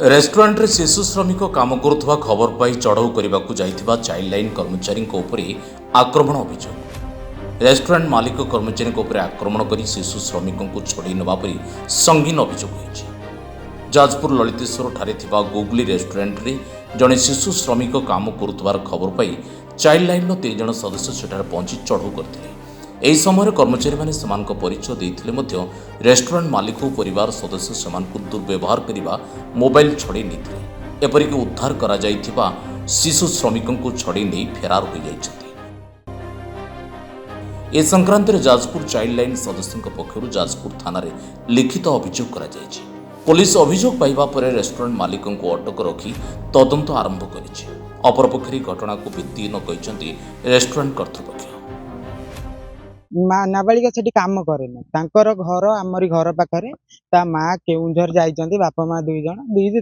Restaurant रे शिशु श्रमिक काम करुवा खबर पाई चढ़ऊ करने जाइथिबा चाइल्ड लाइन कर्मचारी आक्रमण अभियोग। रेस्टोरेंट मालिक कर्मचारी आक्रमण कर शिशु श्रमिक छड़े नवा परी संगीन अभियोग होइछि। जाजपुर ललितेश्वर ठारे थिबा गुगली रेस्टोरेंट रे जड़े शिशु श्रमिक काम करुवार खबर पाई चाइल्ड लाइन 3 जन सदस्य सेठार पहुंची चढ़ऊ करथिले। ଏହି ସମୟରେ କର୍ମଚାରୀମାନେ ସେମାନଙ୍କ ପରିଚୟ ଦେଇଥିଲେ ମଧ୍ୟ ରେଷ୍ଟୁରାଣ୍ଟ ମାଲିକ ଓ ପରିବାର ସଦସ୍ୟ ସେମାନଙ୍କୁ ଦୁର୍ବ୍ୟବହାର କରିବା ମୋବାଇଲ ଛଡ଼େଇ ନେଇଥିଲେ। ଏପରିକି ଉଦ୍ଧାର କରାଯାଇଥିବା ଶିଶୁ ଶ୍ରମିକଙ୍କୁ ଛଡ଼େଇ ନେଇ ଫେରାର ହୋଇଯାଇଛନ୍ତି। ଏ ସଂକ୍ରାନ୍ତରେ ଯାଜପୁର ଚାଇଲ୍ଡ ଲାଇନ୍ ସଦସ୍ୟଙ୍କ ପକ୍ଷରୁ ଯାଜପୁର ଥାନାରେ ଲିଖିତ ଅଭିଯୋଗ କରାଯାଇଛି। ପୋଲିସ ଅଭିଯୋଗ ପାଇବା ପରେ ରେଷ୍ଟୁରାଣ୍ଟ ମାଲିକଙ୍କୁ ଅଟକ ରଖି ତଦନ୍ତ ଆରମ୍ଭ କରିଛି। ଅପରପକ୍ଷରେ ଘଟଣାକୁ ଭିତ୍ତିହୀନ କହିଛନ୍ତି ରେଷ୍ଟୁରାଣ୍ଟ କର୍ତ୍ତୃପକ୍ଷ। नाबालिका सेठी काम करे तांकर घर आमरी घर पाखरे ता माँ केउंझर जाइचंती बापा माँ दुई जण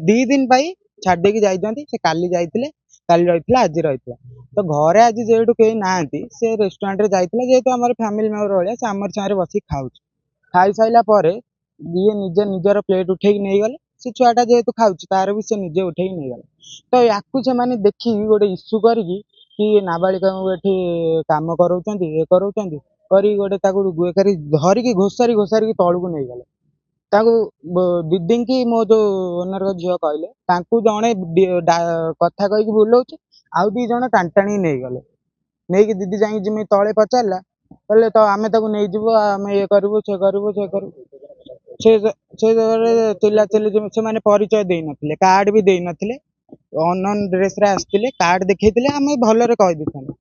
दी दिन पाई छाड़ देकी जाइचंती। से काली जाइतिले काली रहितला आज रहितला तो घरे आज जेठु केही नांती से रेस्टोरेंट रे जाइतिला जेहेतु हमर फैमिली मेंबर भलिया से हमर सारे बसी खाउछ। खाई साइला परे ये निजे निजर प्लेट उठेई नै गले। से छुआटा जेहेतु खाउछ तार भी से निजे उठेई नै गले। तो याकु से माने देखि गोटे इश्यू करिकी कि नाबालिका को एठी काम करौचंती ए करौचंती करी गोटे धरिकी घोषारी घोषारी तलू नहीं गले। दीदी की मो जो ओनर झील कहले जड़े कथा कहीकि बुलाऊँ आउ दी जन टाणी नहीं गले। नहीं कि दीदी जाई जिमी तले पचारा कहले तो आम नहीं जीव आम ये करूँ से करूँ से करूँ से चिल्ला चिल्ली से माने परिचय दे नथिले कार्ड भी दे नथिले अननोन ड्रेस रे आसथिले कार्ड देखैथिले आम भलरे कहि दिथाने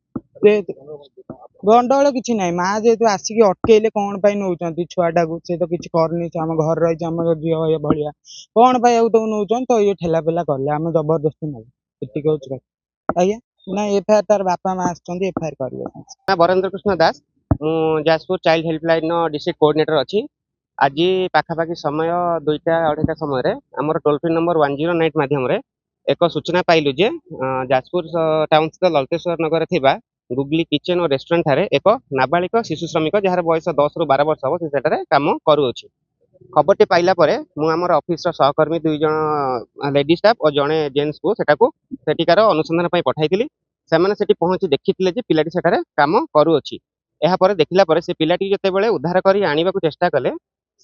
गंडगोल किसी ना माँ जेहेतु आसिक अटकेले कौन पाई नौकरी छुआटा को से तो किसी करनी आम घर रही आम झील ये भाया कौन पाई तुम नौन तो ये ठेला पेला कले आम जबरदस्ती ना आज्ञा ना एफआईआर तार बापा माँ एफआईआर कर Varendra Krishna Das Jajpur child helpline district coordinator अच्छी। आज पाखापाखि समय 2टा-2.5 समय आमर टोल फ्री नंबर 109 माध्यम एक सूचना पाइलु जे जाजपुर टाउन स्थित ललितेश्वर नगर थिबा गुगली किचेन और रेस्टोरेंट ठारे एक नाबालिक शिशु श्रमिक जार बयस 10 ରୁ 12 वर्ष हम से काम करुच्छी। खबरटी पाइला परे मु आमर ऑफिस सहकर्मी 2 जण लेडी स्टाफ और जड़े जेन्ट्स को सेठिकार अनुसंधान पठाई से सेठी पहुंची देखी जे पिलाटी सेठारे काम करुच्छी। यह पर देखला परे से पिलाटी जतेबेले उद्धार करी आनिबा को चेष्टा कले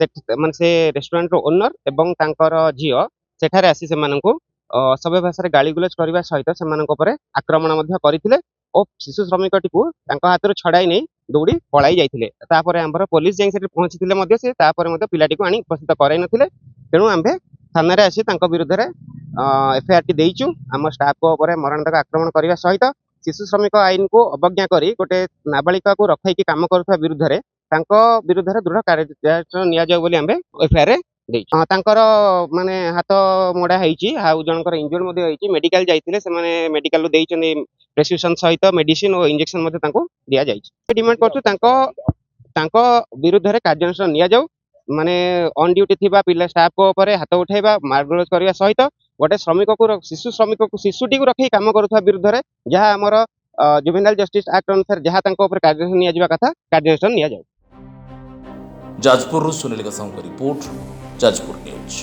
से रेस्टोरेंट रो ओनर एवं तांकर झियो सेठारे आसी सेमानंकु सभ्य भाषा गाली गुलज करने सहित से आक्रमण करते और शिशु श्रमिक टी हाथ छड़ाई नहीं दौड़ी पलाई जाते आम पुलिस जाई पहुंची से पिलाटी को आनी उपस्थित कराई नथिले। तेणु आम्भे थाना आसी विरुद्ध एफआईआर टी देइचु। आम स्टाफ को मरणांतक आक्रमण करने सहित शिशु श्रमिक आईन को अवज्ञा करी गोटे नाबालिका को रखी काम करुवा विरुद्ध दृढ़ कार्यानुष्ठान नियाजाऊ बोली आम्भे एफआईआर तांकर माने हाथ मोड़ा होइची आउ जनकर इंजुरी मध्ये होइची। मेडिकल जाइतिले से माने मेडिकल रो देइचनी प्रेस्क्रिप्शन सहित मेडिसिन और इंजेक्शन मध्ये तांको दिया जाइची। डिमांड करछु तांको विरुद्ध रे कार्यानुष्ठान निया जाऊ। माने ऑन ड्यूटी थिबा पिला स्टाफ को ऊपर हाथ उठाइबा मारगोल करबा सहित गोटे श्रमिक को शिशुटी को रखी काम करुवा विरुद्ध रे जहा हमर जुवेनाइल जस्टिस एक्ट अनुसार जहा तांको ऊपर कार्यानुष्ठान निया जिबा कथा कार्यानुष्ठान निया जाऊ। जाजपुर सुनील का रिपोर्ट जाजपुर न्यूज।